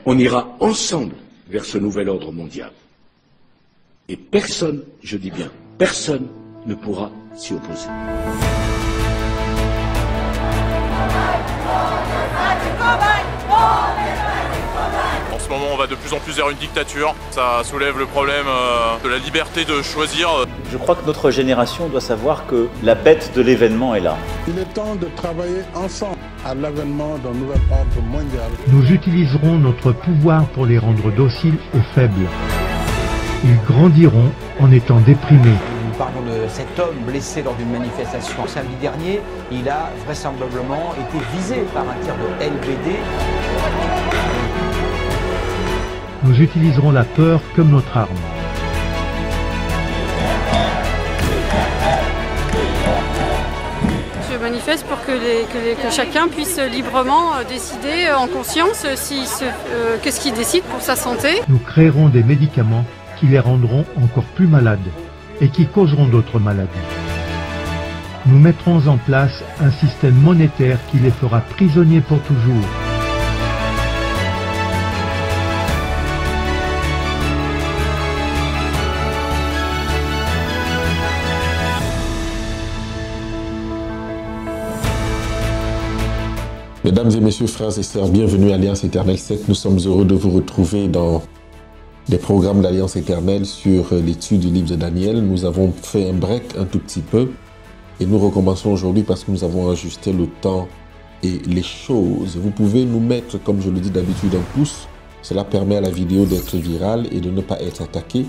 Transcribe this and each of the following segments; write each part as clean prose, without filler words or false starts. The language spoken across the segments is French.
On ira ensemble vers ce nouvel ordre mondial. Et personne, je dis bien, personne ne pourra s'y opposer. En ce moment, on va de plus en plus vers une dictature. Ça soulève le problème de la liberté de choisir. Je crois que notre génération doit savoir que la bête de l'événement est là. Il est temps de travailler ensemble à l'avènement d'un nouvel ordre mondial. Nous utiliserons notre pouvoir pour les rendre dociles et faibles. Ils grandiront en étant déprimés. Nous parlons de cet homme blessé lors d'une manifestation samedi dernier. Il a vraisemblablement été visé par un tir de LBD. Nous utiliserons la peur comme notre arme. Je manifeste pour que chacun puisse librement décider en conscience qu'est-ce qu'il décide pour sa santé. Nous créerons des médicaments qui les rendront encore plus malades et qui causeront d'autres maladies. Nous mettrons en place un système monétaire qui les fera prisonniers pour toujours. Mesdames et messieurs, frères et sœurs, bienvenue à Alliance Éternelle 7. Nous sommes heureux de vous retrouver dans des programmes d'Alliance Éternelle sur l'étude du livre de Daniel. Nous avons fait un break un tout petit peu et nous recommençons aujourd'hui parce que nous avons ajusté le temps et les choses. Vous pouvez nous mettre, comme je le dis d'habitude, un pouce. Cela permet à la vidéo d'être virale et de ne pas être attaquée.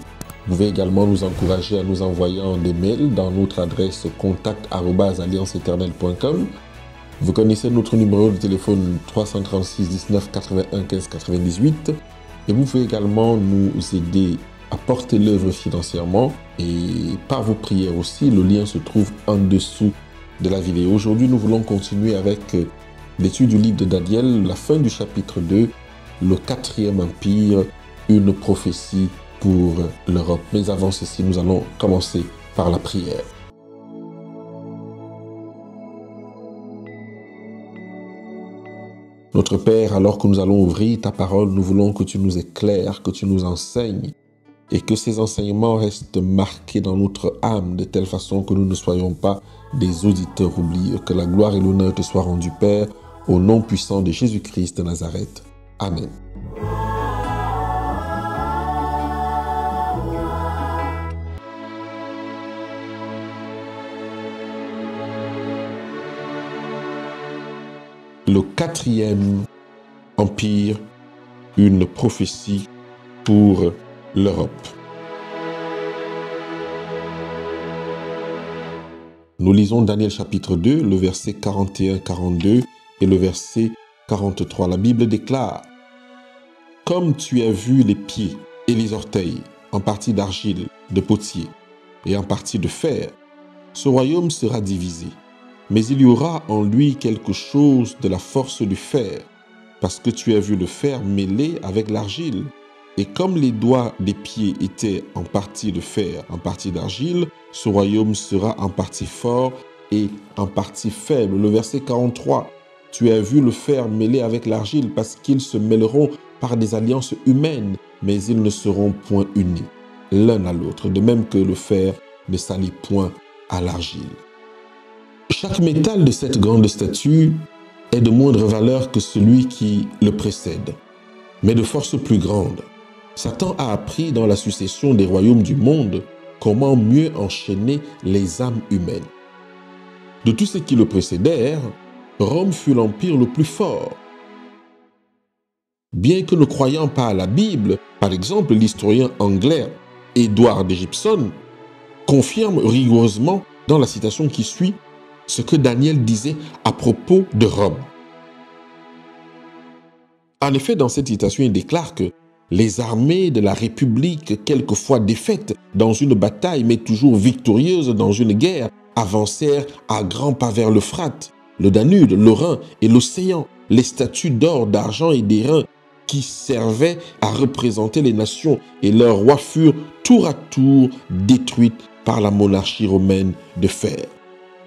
Vous pouvez également nous encourager en nous envoyant des mails dans notre adresse contact@allianceeternelle.com. Vous connaissez notre numéro de téléphone 336 19 81 15 98 et vous pouvez également nous aider à porter l'œuvre financièrement et par vos prières aussi. Le lien se trouve en dessous de la vidéo. Aujourd'hui, nous voulons continuer avec l'étude du livre de Daniel, la fin du chapitre 2, le 4e empire, une prophétie pour l'Europe. Mais avant ceci, nous allons commencer par la prière. Notre Père, alors que nous allons ouvrir ta parole, nous voulons que tu nous éclaires, que tu nous enseignes et que ces enseignements restent marqués dans notre âme de telle façon que nous ne soyons pas des auditeurs oubliés. Que la gloire et l'honneur te soient rendus, Père, au nom puissant de Jésus-Christ de Nazareth. Amen. Le 4e empire, une prophétie pour l'Europe. Nous lisons Daniel chapitre 2, le verset 41-42 et le verset 43. La Bible déclare: « Comme tu as vu les pieds et les orteils, en partie d'argile, de potier, et en partie de fer, ce royaume sera divisé. Mais il y aura en lui quelque chose de la force du fer, parce que tu as vu le fer mêlé avec l'argile. Et comme les doigts des pieds étaient en partie de fer, en partie d'argile, ce royaume sera en partie fort et en partie faible. » Le verset 43, « Tu as vu le fer mêlé avec l'argile, parce qu'ils se mêleront par des alliances humaines, mais ils ne seront point unis l'un à l'autre, de même que le fer ne s'allie point à l'argile. » Chaque métal de cette grande statue est de moindre valeur que celui qui le précède, mais de force plus grande. Satan a appris dans la succession des royaumes du monde comment mieux enchaîner les âmes humaines. De tous ceux qui le précédèrent, Rome fut l'empire le plus fort. Bien que ne croyant pas à la Bible, par exemple, l'historien anglais Edward Gibson confirme rigoureusement dans la citation qui suit ce que Daniel disait à propos de Rome. En effet, dans cette citation, il déclare que les armées de la République, quelquefois défaites dans une bataille, mais toujours victorieuses dans une guerre, avancèrent à grands pas vers l'Euphrate, le Danube, le Rhin et l'océan. Les statues d'or, d'argent et d'airain qui servaient à représenter les nations et leurs rois furent tour à tour détruites par la monarchie romaine de fer.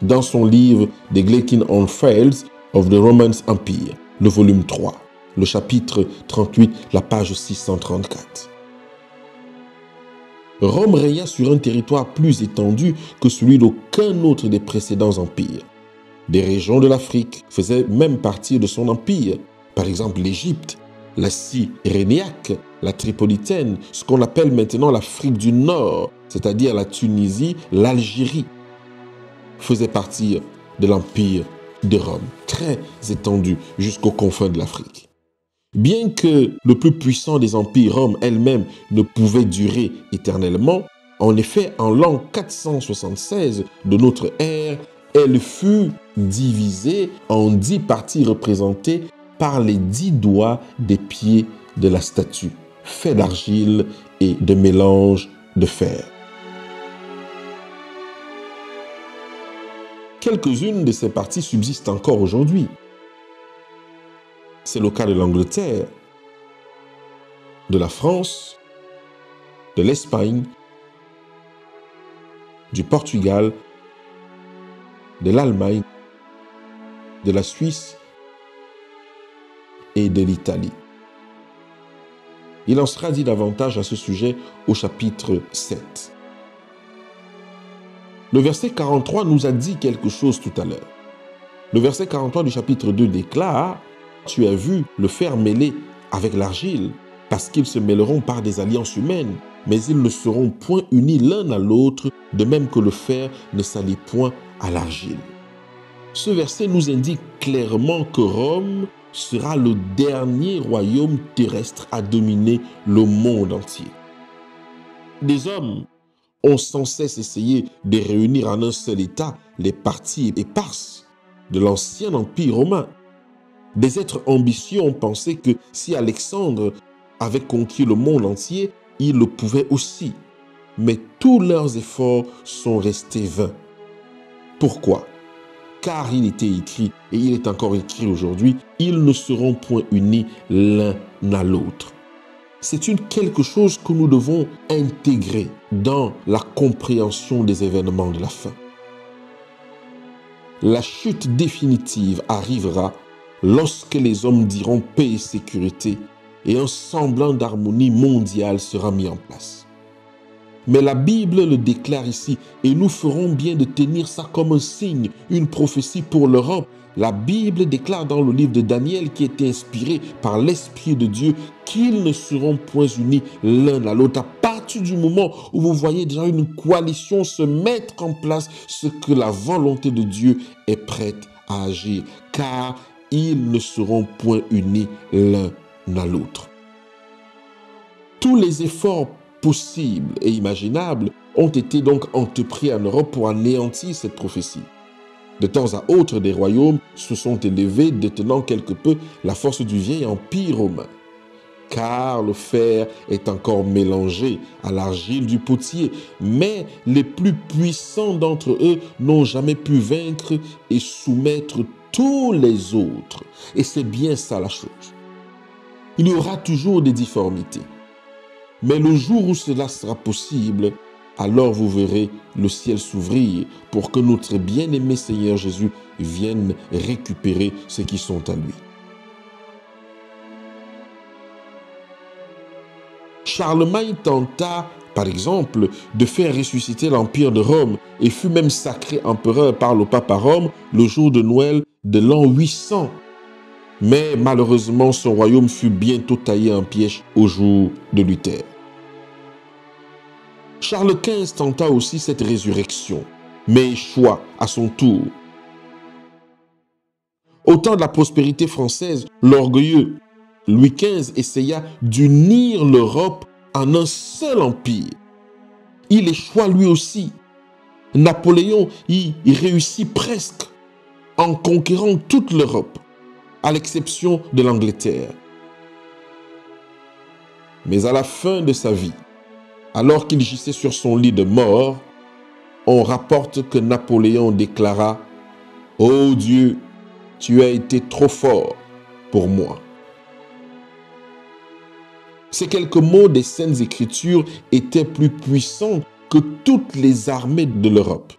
Dans son livre « The Gleeking on Files of the Roman Empire », le volume 3, le chapitre 38, la page 634. Rome régna sur un territoire plus étendu que celui d'aucun autre des précédents empires. Des régions de l'Afrique faisaient même partie de son empire, par exemple l'Égypte, la Cyréniaque, la Tripolitaine, ce qu'on appelle maintenant l'Afrique du Nord, c'est-à-dire la Tunisie, l'Algérie, faisaient partie de l'empire de Rome, très étendu jusqu'aux confins de l'Afrique. Bien que le plus puissant des empires, Rome elle-même, ne pouvait durer éternellement, en effet, en l'an 476 de notre ère, elle fut divisée en 10 parties représentées par les 10 doigts des pieds de la statue, faits d'argile et de mélange de fer. Quelques-unes de ces parties subsistent encore aujourd'hui. C'est le cas de l'Angleterre, de la France, de l'Espagne, du Portugal, de l'Allemagne, de la Suisse et de l'Italie. Il en sera dit davantage à ce sujet au chapitre 7. Le verset 43 nous a dit quelque chose tout à l'heure. Le verset 43 du chapitre 2 déclare « Tu as vu le fer mêlé avec l'argile, parce qu'ils se mêleront par des alliances humaines, mais ils ne seront point unis l'un à l'autre, de même que le fer ne s'allie point à l'argile. » Ce verset nous indique clairement que Rome sera le dernier royaume terrestre à dominer le monde entier. Des hommes ont sans cesse essayé de réunir en un seul État les parties éparses de l'ancien empire romain. Des êtres ambitieux ont pensé que si Alexandre avait conquis le monde entier, il le pouvait aussi. Mais tous leurs efforts sont restés vains. Pourquoi ? Car il était écrit, et il est encore écrit aujourd'hui, ils ne seront point unis l'un à l'autre. C'est quelque chose que nous devons intégrer dans la compréhension des événements de la fin. La chute définitive arrivera lorsque les hommes diront paix et sécurité et un semblant d'harmonie mondiale sera mis en place. Mais la Bible le déclare ici et nous ferons bien de tenir ça comme un signe, une prophétie pour l'Europe. La Bible déclare dans le livre de Daniel qui est inspiré par l'Esprit de Dieu qu'ils ne seront point unis l'un à l'autre. À partir du moment où vous voyez déjà une coalition se mettre en place, ce que la volonté de Dieu est prête à agir, car ils ne seront point unis l'un à l'autre. Tous les efforts possibles et imaginables ont été donc entrepris en Europe pour anéantir cette prophétie. De temps à autre, des royaumes se sont élevés, détenant quelque peu la force du vieil empire romain. Car le fer est encore mélangé à l'argile du potier, mais les plus puissants d'entre eux n'ont jamais pu vaincre et soumettre tous les autres. Et c'est bien ça la chose. Il y aura toujours des difformités. Mais le jour où cela sera possible, alors vous verrez le ciel s'ouvrir pour que notre bien-aimé Seigneur Jésus vienne récupérer ceux qui sont à lui. Charlemagne tenta, par exemple, de faire ressusciter l'Empire de Rome et fut même sacré empereur par le pape à Rome le jour de Noël de l'an 800. Mais malheureusement, son royaume fut bientôt taillé en pièces au jour de Luther. Charles XV tenta aussi cette résurrection, mais échoua à son tour. Au temps de la prospérité française, l'orgueilleux Louis XV essaya d'unir l'Europe en un seul empire. Il échoua lui aussi. Napoléon y réussit presque en conquérant toute l'Europe, à l'exception de l'Angleterre. Mais à la fin de sa vie, alors qu'il gissait sur son lit de mort, on rapporte que Napoléon déclara « Ô Dieu, tu as été trop fort pour moi ». Ces quelques mots des Saintes Écritures étaient plus puissants que toutes les armées de l'Europe.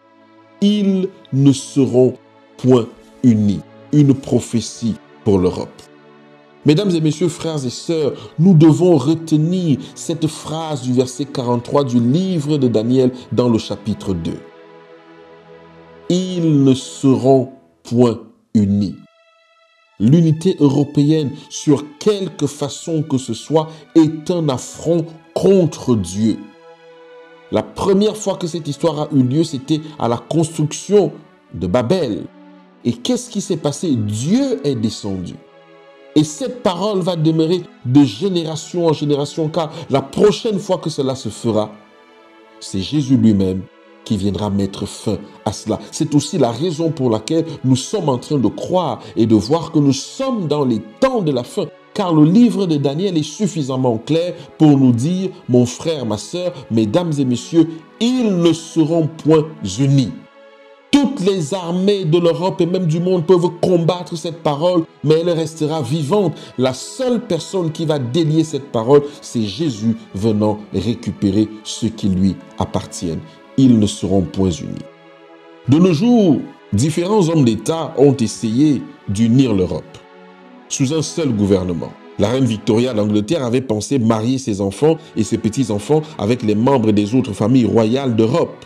Ils ne seront point unis. Une prophétie pour l'Europe. Mesdames et messieurs, frères et sœurs, nous devons retenir cette phrase du verset 43 du livre de Daniel dans le chapitre 2. Ils ne seront point unis. L'unité européenne, sur quelque façon que ce soit, est un affront contre Dieu. La première fois que cette histoire a eu lieu, c'était à la construction de Babel. Et qu'est-ce qui s'est passé? Dieu est descendu. Et cette parole va demeurer de génération en génération, car la prochaine fois que cela se fera, c'est Jésus lui-même qui viendra mettre fin à cela. C'est aussi la raison pour laquelle nous sommes en train de croire et de voir que nous sommes dans les temps de la fin. Car le livre de Daniel est suffisamment clair pour nous dire, mon frère, ma sœur, mesdames et messieurs, ils ne seront point unis. Toutes les armées de l'Europe et même du monde peuvent combattre cette parole, mais elle restera vivante. La seule personne qui va délier cette parole, c'est Jésus venant récupérer ce qui lui appartient. Ils ne seront point unis. De nos jours, différents hommes d'État ont essayé d'unir l'Europe sous un seul gouvernement. La reine Victoria d'Angleterre avait pensé marier ses enfants et ses petits-enfants avec les membres des autres familles royales d'Europe.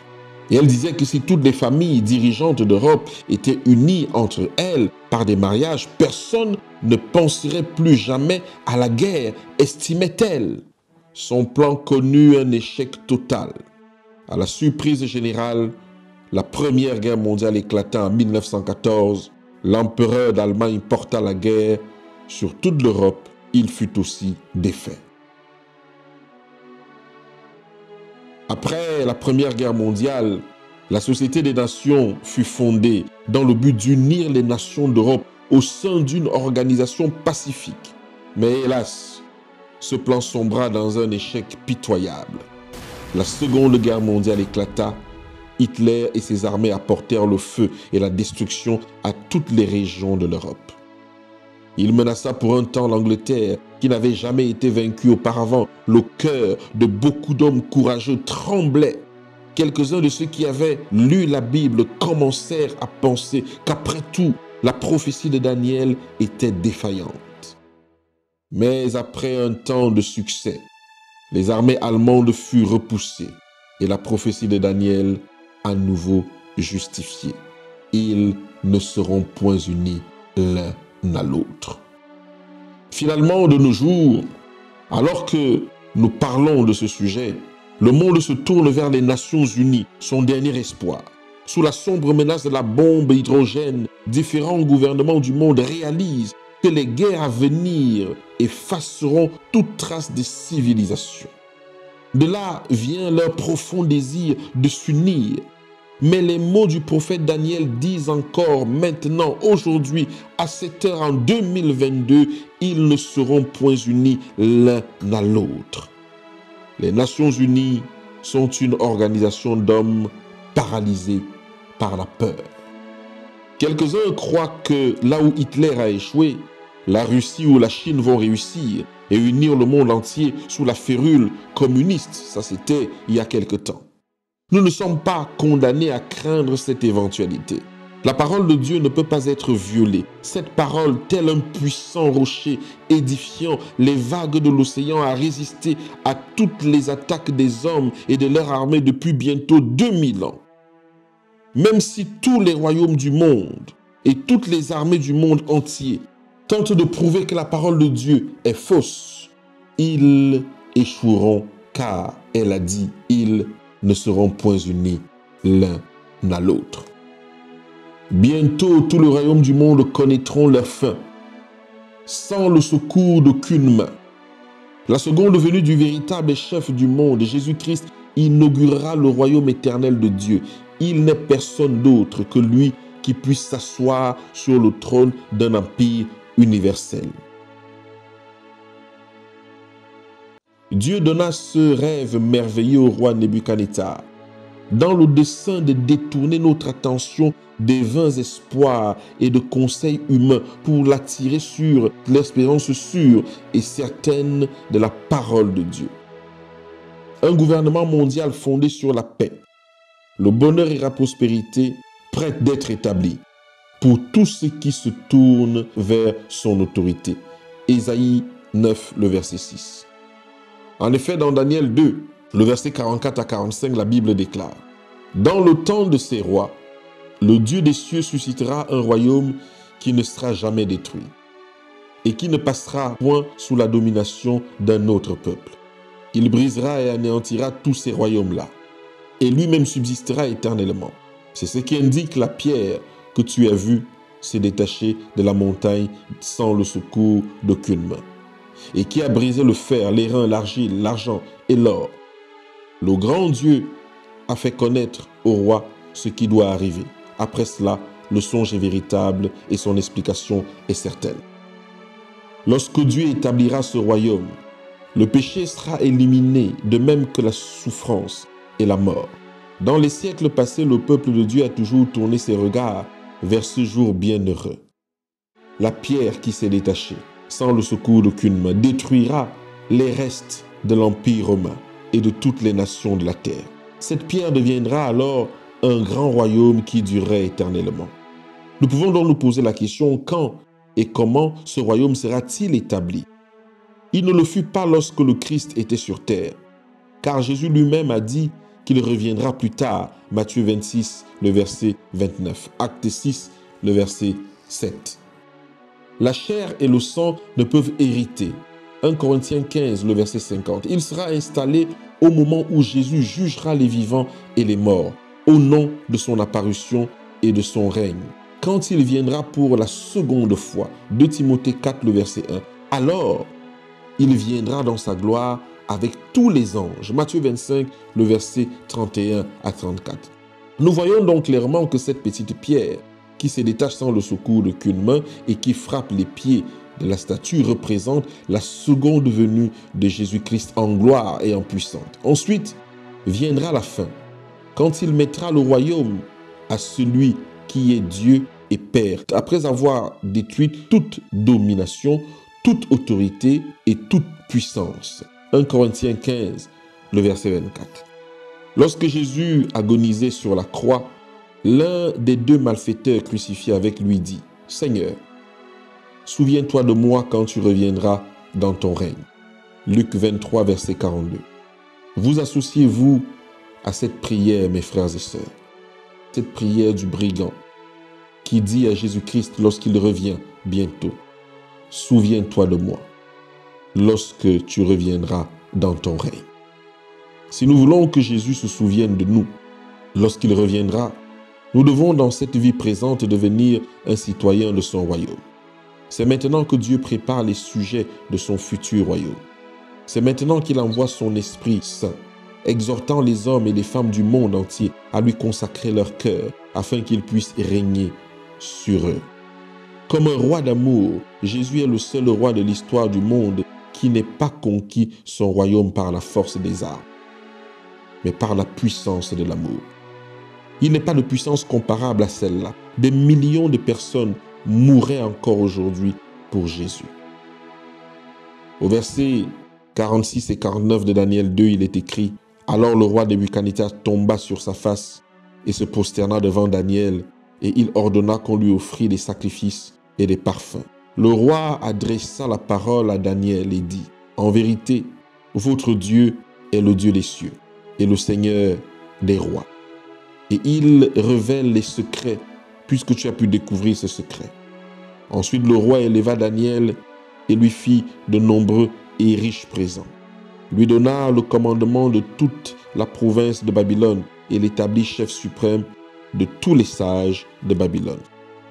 Et elle disait que si toutes les familles dirigeantes d'Europe étaient unies entre elles par des mariages, personne ne penserait plus jamais à la guerre, estimait-elle. Son plan connut un échec total. À la surprise générale, la Première Guerre mondiale éclata en 1914. L'empereur d'Allemagne porta la guerre sur toute l'Europe. Il fut aussi défait. Après la Première Guerre mondiale, la Société des Nations fut fondée dans le but d'unir les nations d'Europe au sein d'une organisation pacifique. Mais hélas, ce plan sombra dans un échec pitoyable. La Seconde Guerre mondiale éclata. Hitler et ses armées apportèrent le feu et la destruction à toutes les régions de l'Europe. Il menaça pour un temps l'Angleterre, qui n'avait jamais été vaincue auparavant. Le cœur de beaucoup d'hommes courageux tremblait. Quelques-uns de ceux qui avaient lu la Bible commencèrent à penser qu'après tout, la prophétie de Daniel était défaillante. Mais après un temps de succès, les armées allemandes furent repoussées et la prophétie de Daniel à nouveau justifiée. Ils ne seront point unis l'un à l'autre. Finalement, de nos jours, alors que nous parlons de ce sujet, le monde se tourne vers les Nations Unies, son dernier espoir. Sous la sombre menace de la bombe hydrogène, différents gouvernements du monde réalisent que les guerres à venir effaceront toute trace de civilisation. De là vient leur profond désir de s'unir. Mais les mots du prophète Daniel disent encore maintenant, aujourd'hui, à cette heure en 2022, ils ne seront point unis l'un à l'autre. Les Nations Unies sont une organisation d'hommes paralysés par la peur. Quelques-uns croient que là où Hitler a échoué, la Russie ou la Chine vont réussir et unir le monde entier sous la férule communiste. Ça, c'était il y a quelque temps. Nous ne sommes pas condamnés à craindre cette éventualité. La parole de Dieu ne peut pas être violée. Cette parole, tel un puissant rocher édifiant les vagues de l'océan, a résisté à toutes les attaques des hommes et de leur armée depuis bientôt 2000 ans. Même si tous les royaumes du monde et toutes les armées du monde entier tentent de prouver que la parole de Dieu est fausse, ils échoueront, car elle a dit, ils ne seront point unis l'un à l'autre. Bientôt, tous les royaumes du monde connaîtront leur fin, sans le secours d'aucune main. La seconde venue du véritable chef du monde, Jésus-Christ, inaugurera le royaume éternel de Dieu. Il n'est personne d'autre que lui qui puisse s'asseoir sur le trône d'un empire universel. Dieu donna ce rêve merveilleux au roi Nebuchadnezzar, dans le dessein de détourner notre attention des vains espoirs et de conseils humains pour l'attirer sur l'espérance sûre et certaine de la parole de Dieu. Un gouvernement mondial fondé sur la paix, le bonheur et la prospérité prêt d'être établi pour tous ceux qui se tournent vers son autorité. Ésaïe 9, le verset 6. En effet, dans Daniel 2, le verset 44 à 45, la Bible déclare: dans le temps de ces rois, le Dieu des cieux suscitera un royaume qui ne sera jamais détruit et qui ne passera point sous la domination d'un autre peuple. Il brisera et anéantira tous ces royaumes-là, et lui-même subsistera éternellement. C'est ce qui indique la pierre que tu as vue s'est détachée de la montagne sans le secours d'aucune main, et qui a brisé le fer, l'airain, l'argile, l'argent et l'or. Le grand Dieu a fait connaître au roi ce qui doit arriver. Après cela, le songe est véritable et son explication est certaine. Lorsque Dieu établira ce royaume, le péché sera éliminé, de même que la souffrance et la mort. Dans les siècles passés, le peuple de Dieu a toujours tourné ses regards vers ce jour bienheureux. La pierre qui s'est détachée, sans le secours d'aucune main, détruira les restes de l'Empire romain et de toutes les nations de la terre. Cette pierre deviendra alors un grand royaume qui durerait éternellement. Nous pouvons donc nous poser la question: quand et comment ce royaume sera-t-il établi? Il ne le fut pas lorsque le Christ était sur terre, car Jésus lui-même a dit qu'il reviendra plus tard. Matthieu 26, le verset 29. Acte 6, le verset 7. La chair et le sang ne peuvent hériter. 1 Corinthiens 15, le verset 50. Il sera installé au moment où Jésus jugera les vivants et les morts, au nom de son apparition et de son règne. Quand il viendra pour la seconde fois, 2 Timothée 4, le verset 1, alors il viendra dans sa gloire avec tous les anges. Matthieu 25, le verset 31 à 34. Nous voyons donc clairement que cette petite pierre qui se détache sans le secours d'aucune main et qui frappe les pieds de la statue représente la seconde venue de Jésus-Christ en gloire et en puissance. Ensuite viendra la fin, quand il mettra le royaume à celui qui est Dieu et Père, après avoir détruit toute domination, toute autorité et toute puissance. 1 Corinthiens 15, le verset 24. Lorsque Jésus agonisait sur la croix, l'un des deux malfaiteurs crucifiés avec lui dit: « Seigneur, souviens-toi de moi quand tu reviendras dans ton règne. » Luc 23, verset 42. Vous associez-vous à cette prière, mes frères et sœurs, cette prière du brigand qui dit à Jésus-Christ lorsqu'il revient bientôt: « Souviens-toi de moi lorsque tu reviendras dans ton règne. » Si nous voulons que Jésus se souvienne de nous lorsqu'il reviendra, nous devons dans cette vie présente devenir un citoyen de son royaume. C'est maintenant que Dieu prépare les sujets de son futur royaume. C'est maintenant qu'il envoie son Esprit Saint, exhortant les hommes et les femmes du monde entier à lui consacrer leur cœur afin qu'ils puissent régner sur eux. Comme un roi d'amour, Jésus est le seul roi de l'histoire du monde qui n'ait pas conquis son royaume par la force des armes, mais par la puissance de l'amour. Il n'est pas de puissance comparable à celle-là. Des millions de personnes mourraient encore aujourd'hui pour Jésus. Au verset 46 et 49 de Daniel 2, il est écrit: « Alors le roi Nebuchadnezzar tomba sur sa face et se prosterna devant Daniel, et il ordonna qu'on lui offrit des sacrifices et des parfums. Le roi adressa la parole à Daniel et dit: « En vérité, votre Dieu est le Dieu des cieux et le Seigneur des rois. Et il révèle les secrets, puisque tu as pu découvrir ce secret. » Ensuite, le roi éleva Daniel et lui fit de nombreux et riches présents. Lui donna le commandement de toute la province de Babylone et l'établit chef suprême de tous les sages de Babylone.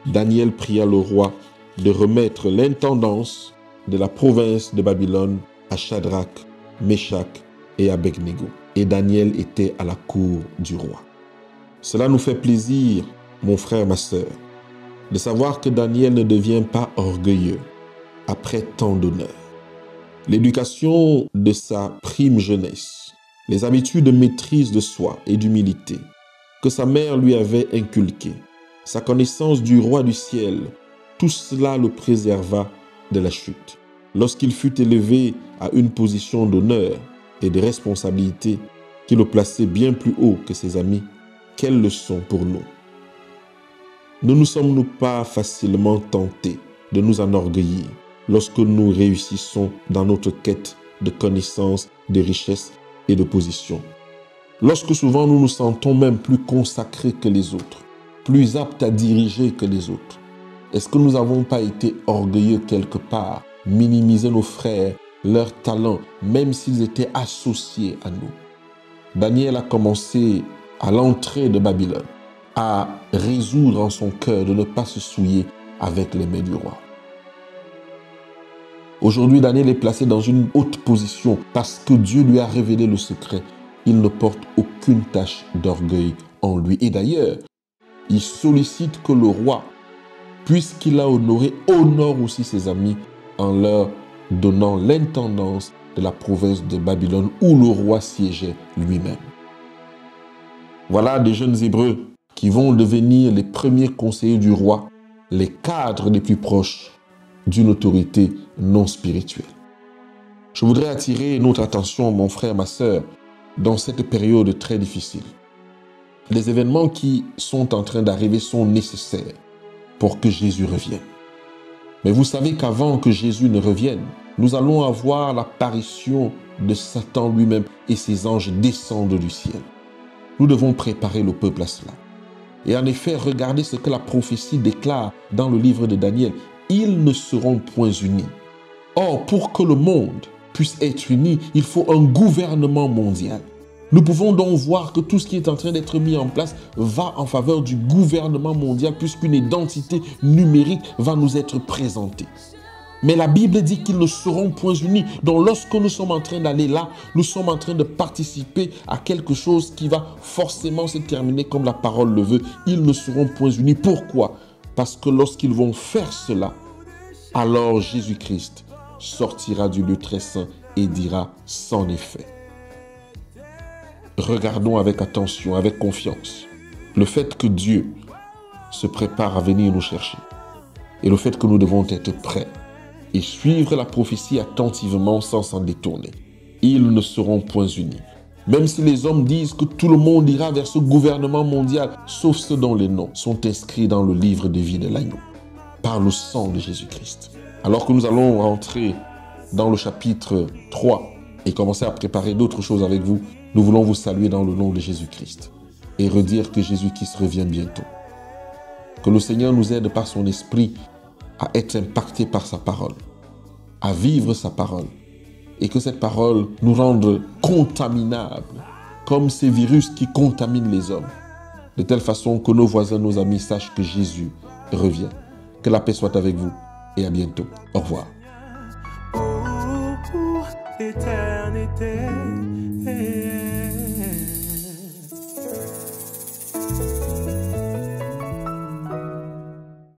Daniel pria le roi de remettre l'intendance de la province de Babylone à Shadrach, Meshach et Abednego. Et Daniel était à la cour du roi. Cela nous fait plaisir, mon frère, ma sœur, de savoir que Daniel ne devient pas orgueilleux après tant d'honneur. L'éducation de sa prime jeunesse, les habitudes de maîtrise de soi et d'humilité que sa mère lui avait inculquées, sa connaissance du roi du ciel, tout cela le préserva de la chute. Lorsqu'il fut élevé à une position d'honneur et de responsabilité qui le plaçait bien plus haut que ses amis, quelle leçon pour nous! Ne nous sommes-nous pas facilement tentés de nous enorgueillir lorsque nous réussissons dans notre quête de connaissances, de richesses et de position. Lorsque souvent nous nous sentons même plus consacrés que les autres, plus aptes à diriger que les autres. Est-ce que nous n'avons pas été orgueilleux quelque part, minimiser nos frères, leurs talents, même s'ils étaient associés à nous? Daniel a commencé à l'entrée de Babylone à résoudre en son cœur de ne pas se souiller avec les mains du roi. Aujourd'hui, Daniel est placé dans une haute position parce que Dieu lui a révélé le secret. Il ne porte aucune tache d'orgueil en lui. Et d'ailleurs, il sollicite que le roi, puisqu'il a honoré, honore aussi ses amis en leur donnant l'intendance de la province de Babylone où le roi siégeait lui-même. Voilà des jeunes Hébreux qui vont devenir les premiers conseillers du roi, les cadres les plus proches d'une autorité non spirituelle. Je voudrais attirer notre attention, mon frère, ma sœur, dans cette période très difficile. Les événements qui sont en train d'arriver sont nécessaires pour que Jésus revienne. Mais vous savez qu'avant que Jésus ne revienne, nous allons avoir l'apparition de Satan lui-même et ses anges descendent du ciel. Nous devons préparer le peuple à cela. Et en effet, regardez ce que la prophétie déclare dans le livre de Daniel. Ils ne seront point unis. Or, pour que le monde puisse être uni, il faut un gouvernement mondial. Nous pouvons donc voir que tout ce qui est en train d'être mis en place va en faveur du gouvernement mondial puisqu'une identité numérique va nous être présentée. Mais la Bible dit qu'ils ne seront point unis. Donc lorsque nous sommes en train d'aller là, nous sommes en train de participer à quelque chose qui va forcément se terminer comme la parole le veut. Ils ne seront point unis. Pourquoi? Parce que lorsqu'ils vont faire cela, alors Jésus-Christ sortira du lieu très saint et dira « c'en est fait ». Regardons avec attention, avec confiance, le fait que Dieu se prépare à venir nous chercher et le fait que nous devons être prêts et suivre la prophétie attentivement sans s'en détourner. Ils ne seront point unis. Même si les hommes disent que tout le monde ira vers ce gouvernement mondial, sauf ceux dont les noms sont inscrits dans le livre de vie de l'agneau, par le sang de Jésus-Christ. Alors que nous allons rentrer dans le chapitre 3 et commencer à préparer d'autres choses avec vous, nous voulons vous saluer dans le nom de Jésus-Christ et redire que Jésus-Christ revient bientôt. Que le Seigneur nous aide par son esprit à être impacté par sa parole, à vivre sa parole, et que cette parole nous rende contaminables, comme ces virus qui contaminent les hommes, de telle façon que nos voisins, nos amis sachent que Jésus revient. Que la paix soit avec vous, et à bientôt. Au revoir. Pour éternité.